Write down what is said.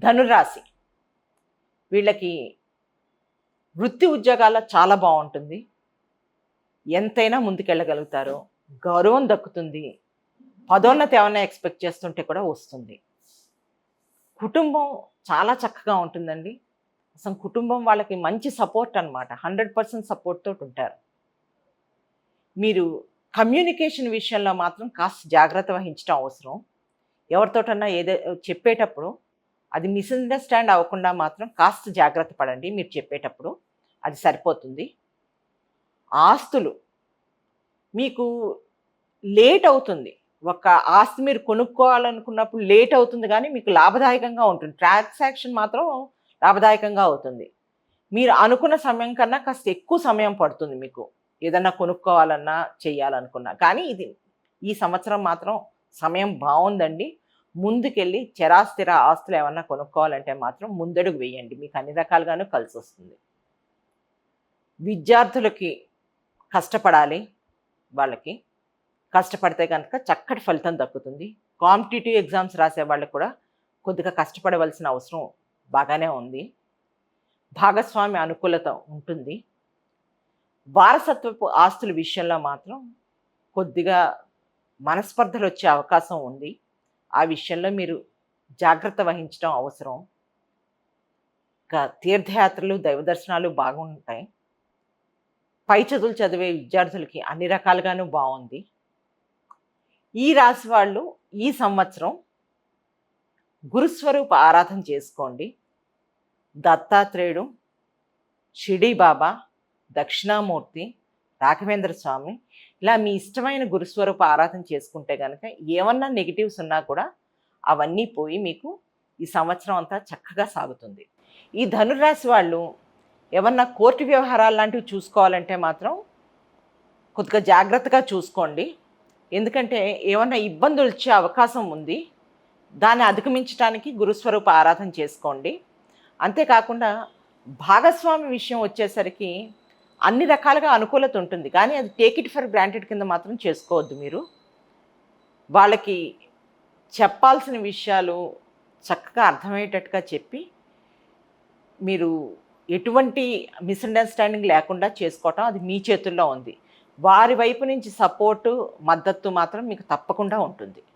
ధనురాశి వీళ్ళకి వృత్తి ఉద్యోగాల్లో చాలా బాగుంటుంది. ఎంతైనా ముందుకెళ్ళగలుగుతారు. గౌరవం దక్కుతుంది. పదోన్నతి ఏమైనా ఎక్స్పెక్ట్ చేస్తుంటే కూడా వస్తుంది. కుటుంబం చాలా చక్కగా ఉంటుందండి. అసలు కుటుంబం వాళ్ళకి మంచి సపోర్ట్ అనమాట. 100% సపోర్ట్ తోటి ఉంటారు. మీరు కమ్యూనికేషన్ విషయంలో మాత్రం కాస్త జాగ్రత్త వహించడం అవసరం. ఎవరితోటన్నా చెప్పేటప్పుడు అది మిస్అండర్‌స్టాండ్ అవ్వకుండా మాత్రం కాస్త జాగ్రత్త పడండి మీరు చెప్పేటప్పుడు. అది సరిపోతుంది. ఆస్తులు మీకు లేట్ అవుతుంది. ఒక ఆస్తి మీరు కొనుక్కోవాలనుకున్నప్పుడు లేట్ అవుతుంది గానీ, మీకు లాభదాయకంగా ఉంటుంది. ట్రాన్సాక్షన్ మాత్రం లాభదాయకంగా అవుతుంది. మీరు అనుకున్న సమయం కన్నా కాస్త ఎక్కువ సమయం పడుతుంది మీకు. ఏదన్నా కొనుక్కోవాలన్నా, చేయాలనుకున్నా. కానీ ఈ సంవత్సరం మాత్రం సమయం బావుందండి. ముందుకెళ్ళి స్థిర ఆస్తులు ఏమన్నా కొనుక్కోవాలంటే మాత్రం ముందడుగు వేయండి. మీకు అన్ని రకాలుగాను కలిసొస్తుంది. విద్యార్థులకి కష్టపడాలి. వాళ్ళకి కష్టపడితే కనుక చక్కటి ఫలితం దక్కుతుంది. కాంపిటీటివ్ ఎగ్జామ్స్ రాసే వాళ్ళకి కూడా కొద్దిగా కష్టపడవలసిన అవసరం బాగానే ఉంది. భాగస్వామి అనుకూలత ఉంటుంది. వారసత్వపు ఆస్తుల విషయంలో మాత్రం కొద్దిగా మనస్పర్ధలు వచ్చే అవకాశం ఉంది. ఆ విషయంలో మీరు జాగ్రత్త వహించడం అవసరం. ఇంకా తీర్థయాత్రలు, దైవ దర్శనాలు బాగుంటాయి. పై చదువులు చదివే విద్యార్థులకి అన్ని రకాలుగాను బాగుంది. ఈ రాశి వాళ్ళు ఈ సంవత్సరం గురుస్వరూప ఆరాధన చేసుకోండి. దత్తాత్రేయుడు, షిరిడీ బాబా, దక్షిణామూర్తి, రాఘవేంద్ర స్వామి ఇలా మీ ఇష్టమైన గురుస్వరూప ఆరాధన చేసుకుంటే కనుక ఏమన్నా నెగిటివ్స్ ఉన్నా కూడా అవన్నీ పోయి మీకు ఈ సంవత్సరం అంతా చక్కగా సాగుతుంది. ఈ ధనుర్రాశి వాళ్ళు ఏమన్నా కోర్టు వ్యవహారాలు లాంటివి చూసుకోవాలంటే మాత్రం కొద్దిగా జాగ్రత్తగా చూసుకోండి. ఎందుకంటే ఏమన్నా ఇబ్బందులు వచ్చే అవకాశం ఉంది. దాన్ని అధిగమించడానికి గురుస్వరూప ఆరాధన చేసుకోండి. అంతేకాకుండా భాగస్వామి విషయం వచ్చేసరికి అన్ని రకాలుగా అనుకూలత ఉంటుంది. కానీ అది టేక్ ఇట్ ఫర్ గ్రాంటెడ్ కింద మాత్రం చేసుకోవద్దు మీరు. వాళ్ళకి చెప్పాల్సిన విషయాలు చక్కగా అర్థమయ్యేటట్టుగా చెప్పి మీరు ఎటువంటి మిస్అండర్స్టాండింగ్ లేకుండా చేసుకోవటం అది మీ చేతుల్లో ఉంది. వారి వైపు నుంచి సపోర్టు, మద్దతు మాత్రం మీకు తప్పకుండా ఉంటుంది.